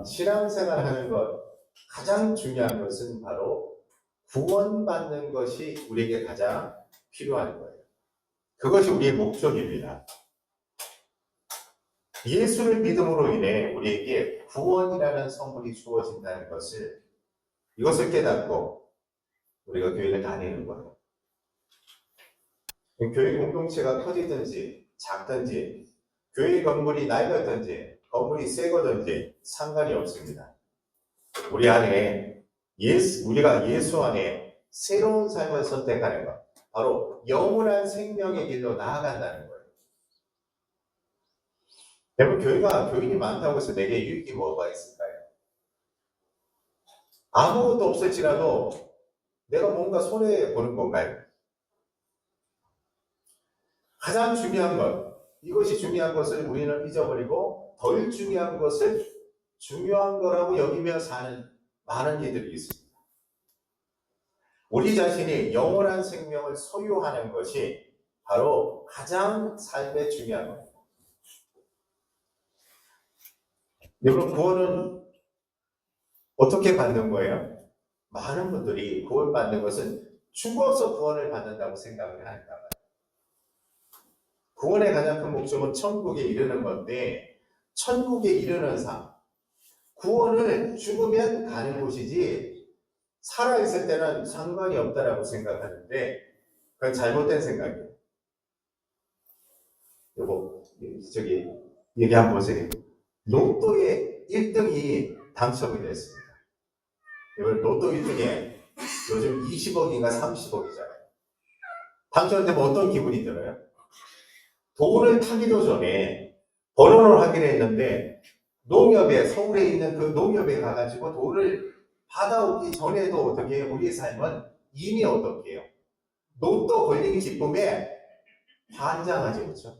신앙생활 하는 것 가장 중요한 것은 바로 구원받는 것이 우리에게 가장 필요한 거예요. 그것이 우리의 목적입니다. 예수를 믿음으로 인해 우리에게 구원이라는 선물이 주어진다는 것을 이것을 깨닫고 우리가 교회를 다니는 거예요. 교회 공동체가 커지든지 작든지 교회 건물이 낡았든지 건물이 새거든지 상관이 없습니다. 우리 안에 우리가 예수 안에 새로운 삶을 선택하는 것, 바로 영원한 생명의 길로 나아간다는 거예요. 여러분, 교인이 많다고 해서 내게 유익이 뭐가 있을까요? 아무것도 없을지라도 내가 뭔가 손해보는 건가요? 가장 중요한 것, 이것이 중요한 것을 우리는 잊어버리고 덜 중요한 것을 중요한 거라고 여기며 사는 많은 이들이 있습니다. 우리 자신이 영원한 생명을 소유하는 것이 바로 가장 삶에 중요한 겁니다. 여러분, 구원은 어떻게 받는 거예요? 많은 분들이 구원받는 것은 죽어서 구원을 받는다고 생각을 하니까 봐요. 구원의 가장 큰 목적은 천국에 이르는 건데, 천국에 이르는 삶, 구원을 죽으면 가는 곳이지 살아있을 때는 상관이 없다라고 생각하는데 그건 잘못된 생각이에요. 여보, 저기 얘기 한번 보세요. 로또의 1등이 당첨이 됐습니다. 이번 로또 1등에 요즘 20억인가 30억이잖아요. 당첨되면 어떤 기분이 들어요? 돈을 타기도 전에 번호를 확인했는데 농협에, 서울에 있는 그 농협에 가가지고 돈을 받아오기 전에도 어떻게 해요? 우리의 삶은 이미 어떻게 해요? 로또 걸린 기쁨에 환장하지, 그렇죠?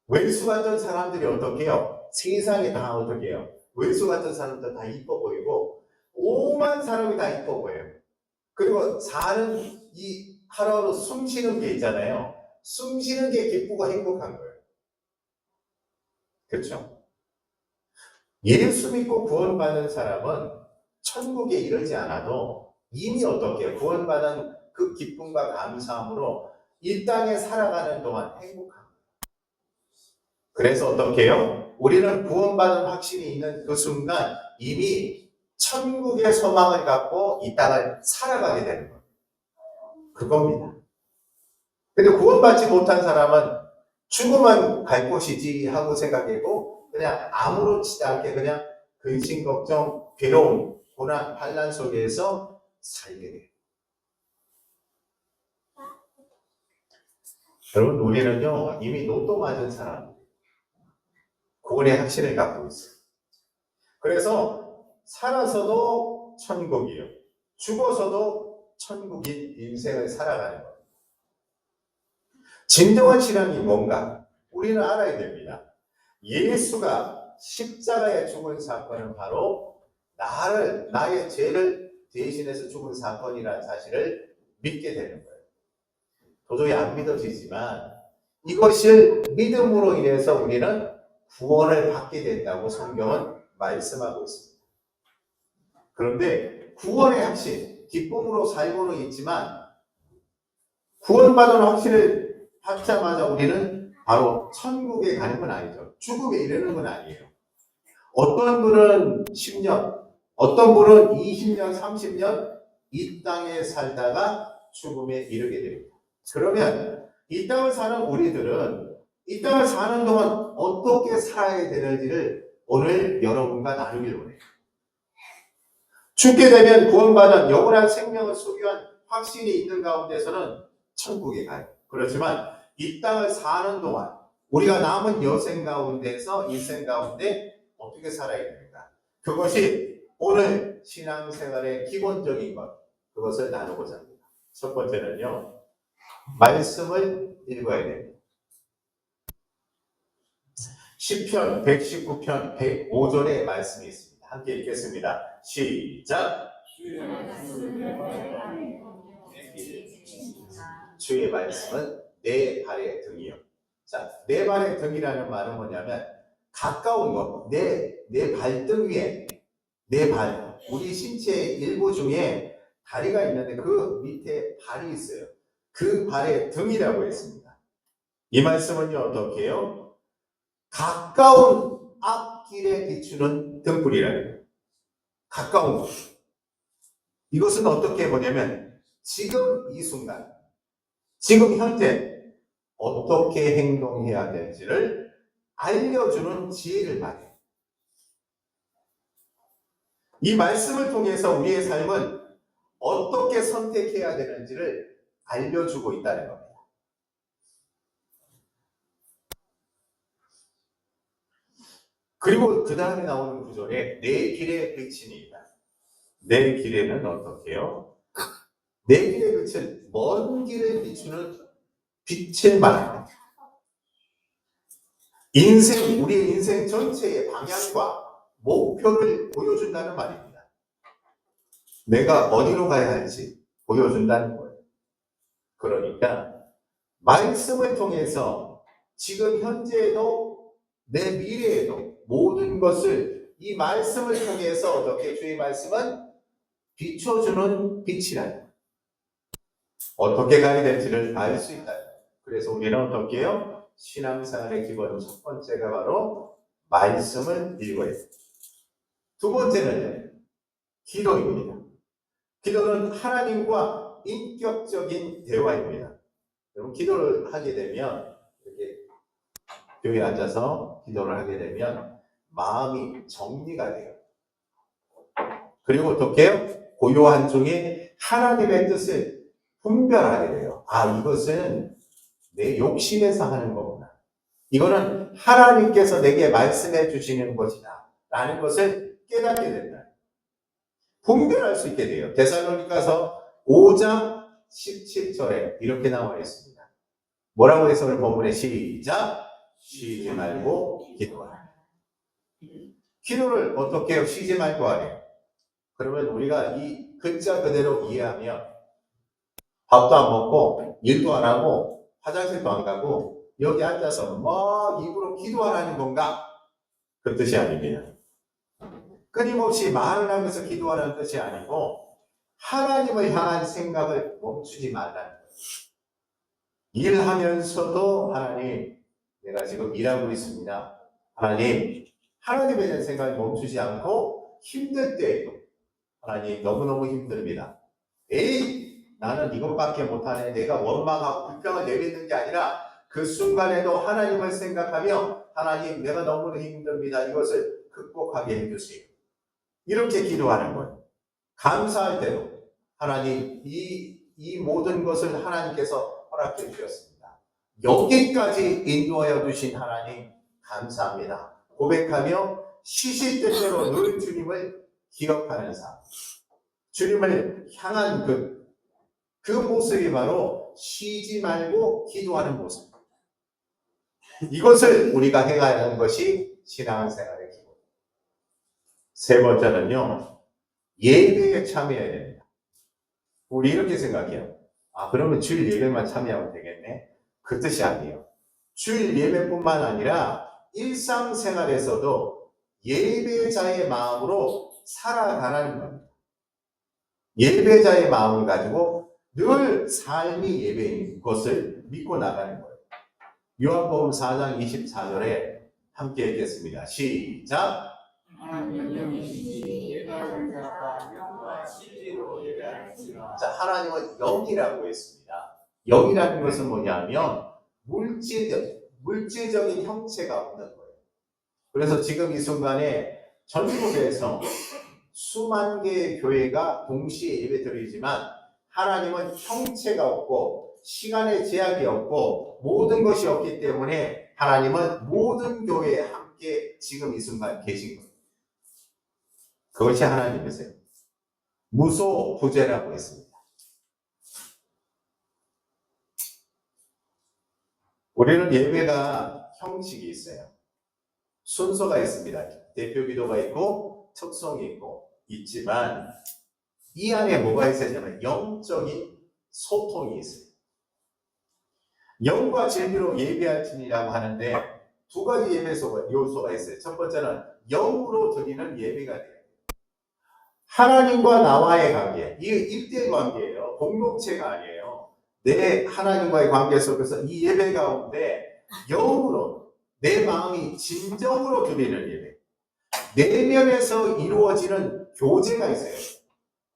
왼수 같은 사람들이 어떻게 해요? 세상에 다 어떻게 해요? 왼수 같은 사람들 다 이뻐 보이고 오만 사람이 다 이뻐 보여요. 그리고 사는 이 하루하루 숨 쉬는 게 있잖아요. 숨 쉬는 게 기쁘고 행복한 거예요. 그렇죠? 예수 믿고 구원받은 사람은 천국에 이르지 않아도 이미 어떻게 구원받은 그 기쁨과 감사함으로 이 땅에 살아가는 동안 행복합니다. 그래서 어떻게 해요? 우리는 구원받은 확신이 있는 그 순간 이미 천국의 소망을 갖고 이 땅을 살아가게 되는 거예요. 그겁니다. 근데 구원받지 못한 사람은 죽으면 갈 곳이지 하고 생각하고 그냥 아무렇지도 않게 그냥 근심, 걱정, 괴로움, 고난, 환난 속에서 살게 돼요. 여러분, 우리는요 이미 로또 맞은 사람, 구원의 확신을 갖고 있어요. 그래서 살아서도 천국이요, 죽어서도 천국인 인생을 살아가는 거예요. 진정한 신앙이 뭔가 우리는 알아야 됩니다. 예수가 십자가에 죽은 사건은 바로 나의 죄를 대신해서 죽은 사건이라는 사실을 믿게 되는 거예요. 도저히 안 믿어지지만 이것을 믿음으로 인해서 우리는 구원을 받게 된다고 성경은 말씀하고 있습니다. 그런데 구원의 확신, 기쁨으로 살고는 있지만 구원받은 확신을 받자마자 우리는 바로 천국에 가는 건 아니죠. 죽음에 이르는 건 아니에요. 어떤 분은 10년, 어떤 분은 20년, 30년 이 땅에 살다가 죽음에 이르게 됩니다. 그러면 이 땅을 사는 우리들은 이 땅을 사는 동안 어떻게 살아야 되는지를 오늘 여러분과 나누길 원해요. 죽게 되면 구원받은 영원한 생명을 소유한 확신이 있는 가운데서는 천국에 가요. 그렇지만 이 땅을 사는 동안 우리가 남은 여생 가운데서 인생 가운데 어떻게 살아야 됩니까? 그것이 오늘 신앙생활의 기본적인 것, 그것을 나누고자 합니다. 첫 번째는요, 말씀을 읽어야 됩니다. 시편 119편 105절의 말씀이 있습니다. 함께 읽겠습니다. 시작! 주의 말씀은 내 발의 등이요 자, 내 발의 등이라는 말은 뭐냐면 가까운 것, 내 발등 위에 내 발, 우리 신체의 일부 중에 다리가 있는데 그 밑에 발이 있어요. 그 발의 등이라고 했습니다. 이 말씀은요, 어떻게 해요? 가까운 앞길에 비추는 등불이라는 가까운 것. 이것은 어떻게 보냐면 지금 이 순간, 지금 현재 어떻게 행동해야 될지를 알려주는 지혜를 말해요. 이 말씀을 통해서 우리의 삶은 어떻게 선택해야 되는지를 알려주고 있다는 겁니다. 그리고 그 다음에 나오는 구절에 내 길의 빛이니이다. 내 길에는 어떻게 해요? 내 길의 빛은 먼 길을 비추는 빛을 말합니다. 우리의 인생 전체의 방향과 목표를 보여준다는 말입니다. 내가 어디로 가야 할지 보여준다는 거예요. 그러니까 말씀을 통해서 지금 현재에도 내 미래에도 모든 것을 이 말씀을 통해서 어떻게 주의 말씀은 비춰주는 빛이라는 어떻게 가야 될지를 알 수 있다. 그래서 우리는 어떻게 해요? 신앙생활의 기본 첫 번째가 바로 말씀을 읽어야 돼요. 두 번째는 기도입니다. 기도는 하나님과 인격적인 대화입니다. 여러분 기도를 하게 되면 이렇게 교회에 앉아서 기도를 하게 되면 마음이 정리가 돼요. 그리고 어떻게 해요? 고요한 중에 하나님의 뜻을 분별하게 돼요. 아, 이것은 내 욕심에서 하는 거구나. 이거는 하나님께서 내게 말씀해 주시는 것이다. 라는 것을 깨닫게 된다. 분별할 수 있게 돼요. 데살로니가서 5장 17절에 이렇게 나와 있습니다. 뭐라고 해서 오늘 본문에 시작! 쉬지 말고 기도하라. 기도를 어떻게 해요? 쉬지 말고 하래요. 그러면 우리가 이 글자 그대로 이해하면 밥도 안 먹고 일도 안 하고 화장실도 안 가고 여기 앉아서 막 입으로 기도하라는 건가? 그 뜻이 아닙니다. 끊임없이 말을 하면서 기도하라는 뜻이 아니고 하나님을 향한 생각을 멈추지 말라는 거예요. 일하면서도 하나님, 내가 지금 일하고 있습니다. 하나님, 하나님에 대한 생각을 멈추지 않고 힘들 때에도 하나님 너무너무 힘듭니다. 에이, 나는 이것밖에 못하네. 내가 원망하고 불평을 내뱉는 게 아니라 그 순간에도 하나님을 생각하며 하나님, 내가 너무 힘듭니다. 이것을 극복하게 해주세요. 이렇게 기도하는 거예요. 감사할 때도 하나님, 이 모든 것을 하나님께서 허락해 주셨습니다. 여기까지 인도하여 주신 하나님 감사합니다. 고백하며 쉬실 때대로 늘 주님을 기억하는 삶. 주님을 향한 그 모습이 바로 쉬지 말고 기도하는 모습. 이것을 우리가 해야 하는 것이 신앙생활의 기본. 세 번째는요, 예배에 참여해야 됩니다. 우리 이렇게 생각해요. 아, 그러면 주일 예배만 참여하면 되겠네? 그 뜻이 아니에요. 주일 예배뿐만 아니라 일상생활에서도 예배자의 마음으로 살아가라는 겁니다. 예배자의 마음을 가지고 늘 삶이 예배인 것을 믿고 나가는 거예요. 요한복음 4장 24절에 함께 읽겠습니다. 시작! 자, 하나님은 영이라고 했습니다. 영이라는 것은 뭐냐면 물질적인 형체가 없는 거예요. 그래서 지금 이 순간에 전국에서 수만 개의 교회가 동시에 예배드리지만 하나님은 형체가 없고 시간의 제약이 없고 모든 것이 없기 때문에 하나님은 모든 교회에 함께 지금 이 순간 계신 거예요. 그것이 하나님이세요. 무소부재라고 했습니다. 우리는 예배가 형식이 있어요. 순서가 있습니다. 대표 기도가 있고 특성이 있지만 이 안에 뭐가 있었냐면 영적인 소통이 있어요. 영과 진리로 예배할지니라고 하는데 두 가지 예배 요소가 있어요. 첫 번째는 영으로 드리는 예배가 돼요. 하나님과 나와의 관계, 이 1대1 관계예요. 공동체가 아니에요. 내 하나님과의 관계 속에서 이 예배 가운데 영으로 내 마음이 진정으로 드리는 예배, 내면에서 이루어지는 교제가 있어요.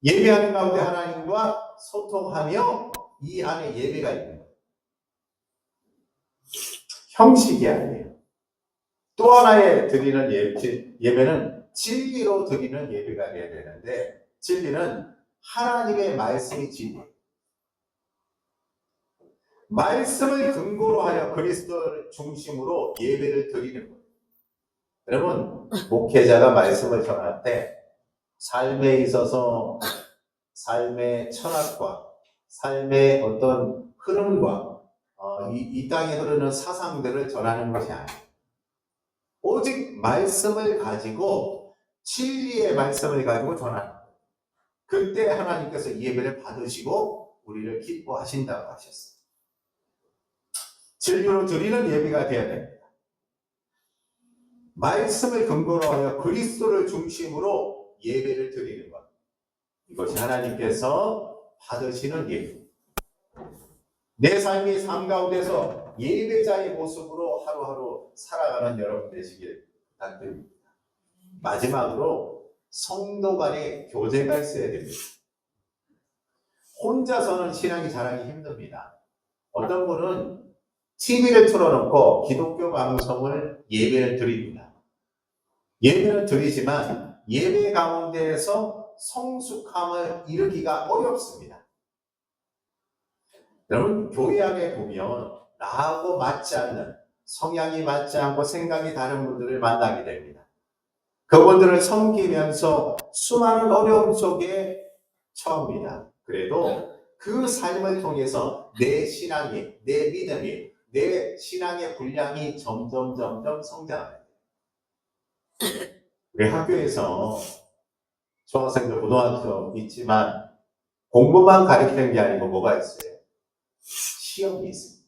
예배하는 가운데 하나님과 소통하며 이 안에 예배가 있는 거예요. 형식이 아니에요. 또 하나의 드리는 예배는 진리로 드리는 예배가 되어야 되는데 진리는 하나님의 말씀이 진리예요. 말씀을 근거로 하여 그리스도를 중심으로 예배를 드리는 거예요. 여러분, 목회자가 말씀을 전할 때 삶에 있어서 삶의 철학과 삶의 어떤 흐름과 이 땅에 흐르는 사상들을 전하는 것이 아니에요. 오직 말씀을 가지고 진리의 말씀을 가지고 전하는 거예요. 그때 하나님께서 이 예배를 받으시고 우리를 기뻐하신다고 하셨어요. 진리로 드리는 예배가 되어야 됩니다. 말씀을 근거로 하여 그리스도를 중심으로 예배를 드리는 것. 이것이 하나님께서 받으시는 예배. 내 삶의 삶 가운데서 예배자의 모습으로 하루하루 살아가는 여러분 되시길 부탁드립니다. 마지막으로 성도 간의 교제가 있어야 됩니다. 혼자서는 신앙이 자라기 힘듭니다. 어떤 분은 TV를 틀어놓고 기독교 방송을 예배를 드립니다. 예배를 드리지만 예배 가운데에서 성숙함을 이루기가 어렵습니다. 여러분, 교회 안에 보면 나하고 맞지 않는, 성향이 맞지 않고 생각이 다른 분들을 만나게 됩니다. 그분들을 섬기면서 수많은 어려움 속에 처합니다. 그래도 그 삶을 통해서 내 신앙이, 내 믿음이, 내 신앙의 분량이 점점 성장합니다. 우리 학교에서 중학생들, 고등학교 있지만 공부만 가르치는 게 아니고 뭐가 있어요? 시험이 있습니다.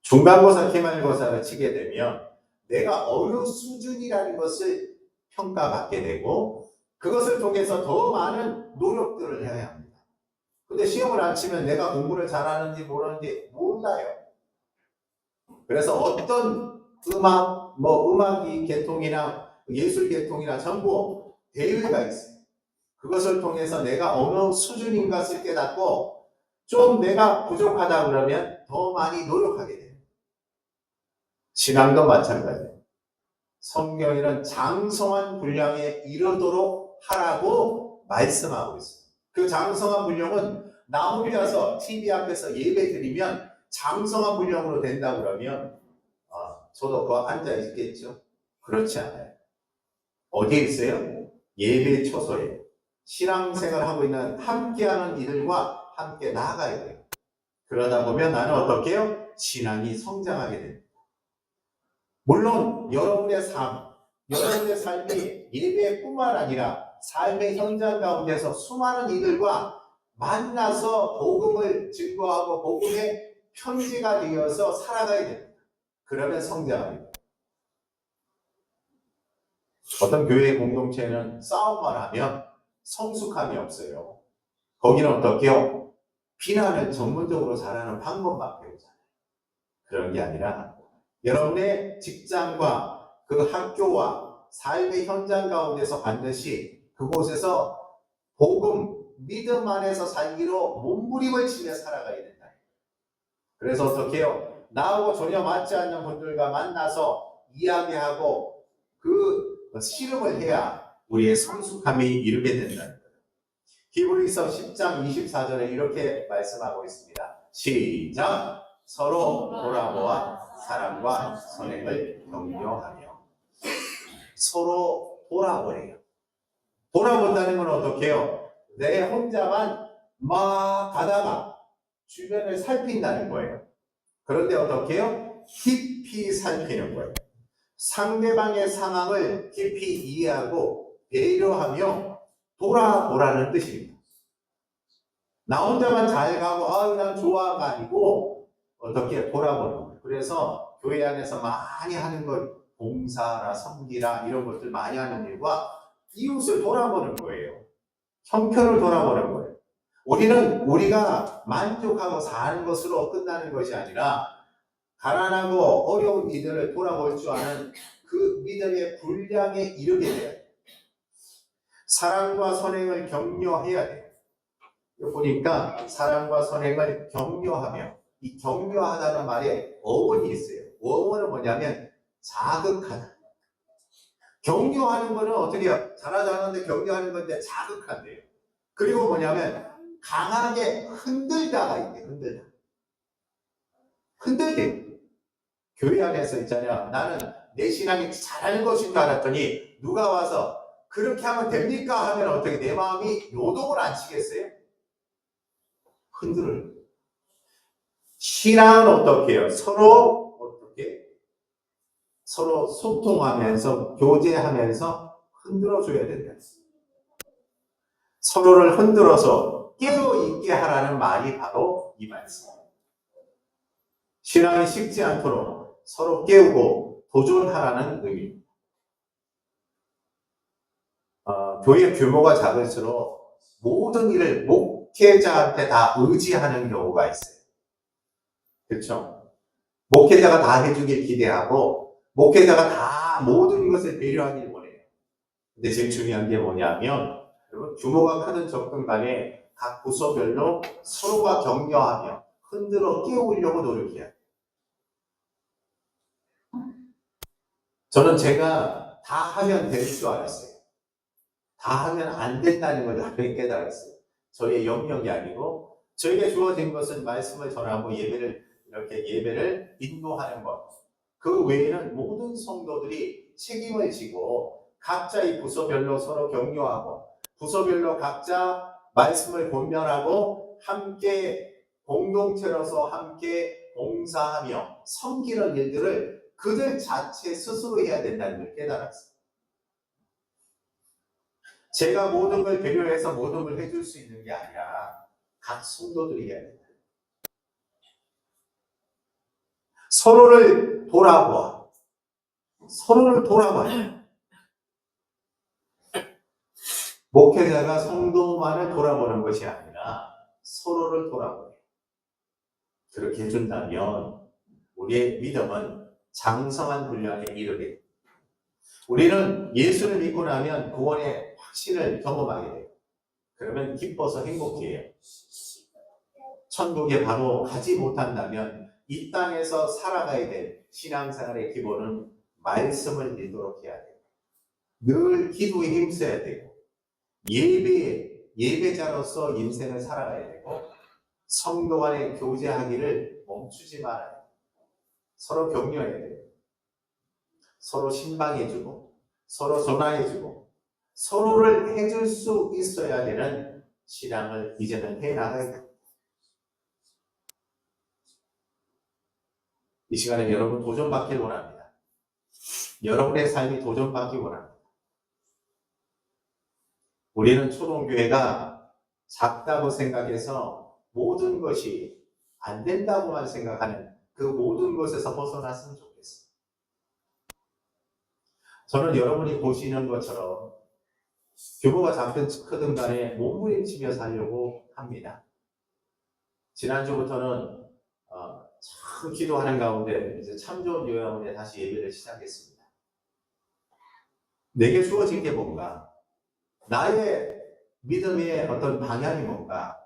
중간고사, 기말고사를 치게 되면 내가 어느 수준이라는 것을 평가받게 되고 그것을 통해서 더 많은 노력들을 해야 합니다. 근데 시험을 안 치면 내가 공부를 잘하는지 모르는지 몰라요. 그래서 어떤 음악이 계통이나 예술 계통이나 전부 대회가 있어요. 그것을 통해서 내가 어느 수준인 것을 깨닫고 좀 내가 부족하다 그러면 더 많이 노력하게 돼요. 신앙도 마찬가지예요. 성경에는 장성한 분량에 이르도록 하라고 말씀하고 있어요. 그 장성한 분량은 나 혼자서 TV 앞에서 예배 드리면 장성한 분량으로 된다 그러면 저도 그 앉아 있겠죠? 그렇지 않아요. 어디에 있어요? 예배 초소에 신앙생활을 하고 있는 함께하는 이들과 함께 나아가야 돼요. 그러다 보면 나는 어떻게 해요? 신앙이 성장하게 됩니다. 물론 여러분의 삶이 예배뿐만 아니라 삶의 현장 가운데서 수많은 이들과 만나서 복음을 증거하고 복음의 편지가 되어서 살아가야 됩니다. 그러면 성장합니다. 어떤 교회 공동체는 싸움만 하면 성숙함이 없어요. 거기는 어떻게요? 비난을 전문적으로 잘하는 방법만 배우잖아요. 그런 게 아니라 여러분의 직장과 그 학교와 삶의 현장 가운데서 반드시 그곳에서 복음, 믿음 안에서 살기로 몸부림을 치며 살아가야 된다. 그래서 어떻게 해요? 나하고 전혀 맞지 않는 분들과 만나서 이야기하고 그 씨름을 해야 우리의 성숙함이 이르게 된다는 거예요. 히브리서 10장 24절에 이렇게 말씀하고 있습니다. 시작! 서로 돌아보아 사랑과 선행을 격려하며. 서로 돌아보래요. 돌아본다는 건 어떻게 해요? 내 혼자만 막 가다가 주변을 살핀다는 거예요. 그런데 어떻게 해요? 깊이 살피는 거예요. 상대방의 상황을 깊이 이해하고 배려하며 돌아보라는 뜻입니다. 나 혼자만 잘 가고 난 좋아가 아니고 어떻게 돌아보는 거예요. 그래서 교회 안에서 많이 하는 것, 봉사라 섬기라 이런 것들 많이 하는 일과 이웃을 돌아보는 거예요. 형편을 돌아보는 거예요. 우리는 우리가 만족하고 사는 것으로 끝나는 것이 아니라 가난하고 어려운 이들을 돌아볼 줄 아는 그 믿음의 분량에 이르게 돼야 돼요. 사랑과 선행을 격려해야 돼요. 보니까 사랑과 선행을 격려하며, 이 격려하다는 말에 어원이 있어요. 어원은 뭐냐면 자극하다. 격려하는 거는 어떻게 해요? 잘하지 않았는데 격려하는 건데 자극한대요. 그리고 뭐냐면 강하게 흔들다가 있대요. 흔들대요. 교회 안에서 있잖아요. 나는 내 신앙이 잘하는 것인 줄 알았더니 누가 와서 그렇게 하면 됩니까? 하면 어떻게 내 마음이 요동을 안 치겠어요? 흔들어요. 신앙은 어떻게 해요? 서로 소통하면서 교제하면서 흔들어줘야 된다. 서로를 흔들어서 깨어있게 하라는 말이 바로 이 말씀입니다. 신앙이 식지 않도록 서로 깨우고 도전하라는 의미입니다. 교회 규모가 작을수록 모든 일을 목회자한테 다 의지하는 경우가 있어요. 그렇죠? 목회자가 다 해주길 기대하고 목회자가 다 모든 것을 배려하길 원해요. 근데 제일 중요한 게 뭐냐면 여러분, 규모가 크든 적든 간에 각 부서별로 서로가 격려하며 흔들어 깨우려고 노력해야 돼요. 저는 제가 다 하면 될 줄 알았어요. 다 하면 안 된다는 걸 나중에 깨달았어요. 저의 영역이 아니고 저에게 주어진 것은 말씀을 전하고 예배를 인도하는 것. 그 외에는 모든 성도들이 책임을 지고 각자의 부서별로 서로 격려하고 부서별로 각자 말씀을 권면하고 함께 공동체로서 함께 봉사하며 섬기는 일들을 그들 자체 스스로 해야 된다는 걸 깨달았어요. 제가 모든 걸 배려해서 모든 걸 해줄 수 있는 게 아니라 각 성도들이 해야 된다. 서로를 돌아봐. 목회자가 성도만을 돌아보는 것이 아니라 서로를 돌아보는. 그렇게 해준다면 우리의 믿음은 장성한 분량에 이르게 됩니다. 우리는 예수를 믿고 나면 구원의 확신을 경험하게 돼요. 그러면 기뻐서 행복해요. 천국에 바로 가지 못한다면 이 땅에서 살아가야 될 신앙생활의 기본은 말씀을 읽도록 해야 돼요. 늘 기도에 힘써야 되고 예배자로서 인생을 살아가야 되고 성도 간의 교제하기를 멈추지 말아야 돼요. 서로 격려해야 돼요. 서로 신방해주고 서로 전화해주고 서로를 해줄 수 있어야 되는 신앙을 이제는 해나가야 돼요. 이 시간에 여러분 도전받길 원합니다. 여러분의 삶이 도전받길 원합니다. 우리는 초동교회가 작다고 생각해서 모든 것이 안 된다고만 생각하는 그 모든 것에서 벗어났으면 좋겠어요. 저는 여러분이 보시는 것처럼 규모가 작든 크든 간에 몸부림치며 살려고 합니다. 지난주부터는 참 기도하는 가운데 이제 참 좋은 요양원에 다시 예배를 시작했습니다. 내게 주어진 게 뭔가? 나의 믿음의 어떤 방향이 뭔가?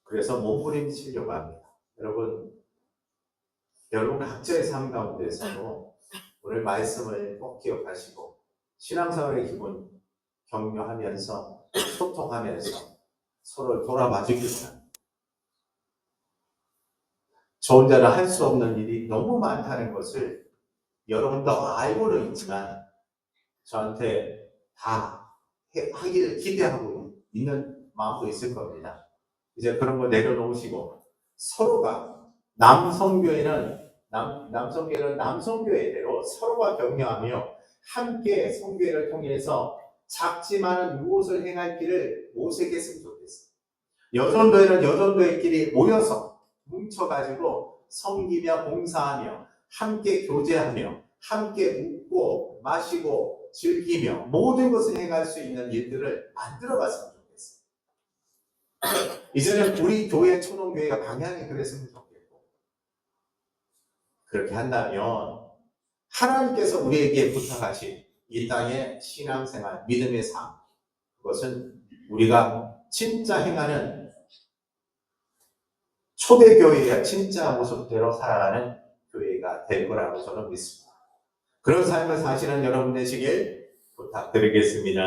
그래서 몸부림치려고 합니다. 여러분 각자의 삶 가운데서도 오늘 말씀을 꼭 기억하시고 신앙생활의 기본 격려하면서 소통하면서 서로 돌아봐 주길 바랍니다. 저 혼자는 할 수 없는 일이 너무 많다는 것을 여러분도 알고는 있지만 저한테 다 하기를 기대하고 있는 마음도 있을 겁니다. 이제 그런 거 내려놓으시고 서로가 남성교회는 남성교회대로 서로가 격려하며 함께 성교회를 통해서 작지만은 무엇을 행할 길을 모색했으면 좋겠어요. 여전도회는 여전도회끼리 모여서 뭉쳐가지고 섬기며 봉사하며 함께 교제하며 함께 웃고 마시고 즐기며 모든 것을 해갈 수 있는 일들을 만들어 봤으면 좋겠어요. 이제는 우리 교회 초동교회가 방향이 그랬으면 좋겠고, 그렇게 한다면 하나님께서 우리에게 부탁하신 이 땅의 신앙생활, 믿음의 삶, 그것은 우리가 진짜 행하는 초대교회의 진짜 모습대로 살아가는 교회가 될 거라고 저는 믿습니다. 그런 삶을 사시는 여러분 되시길 부탁드리겠습니다.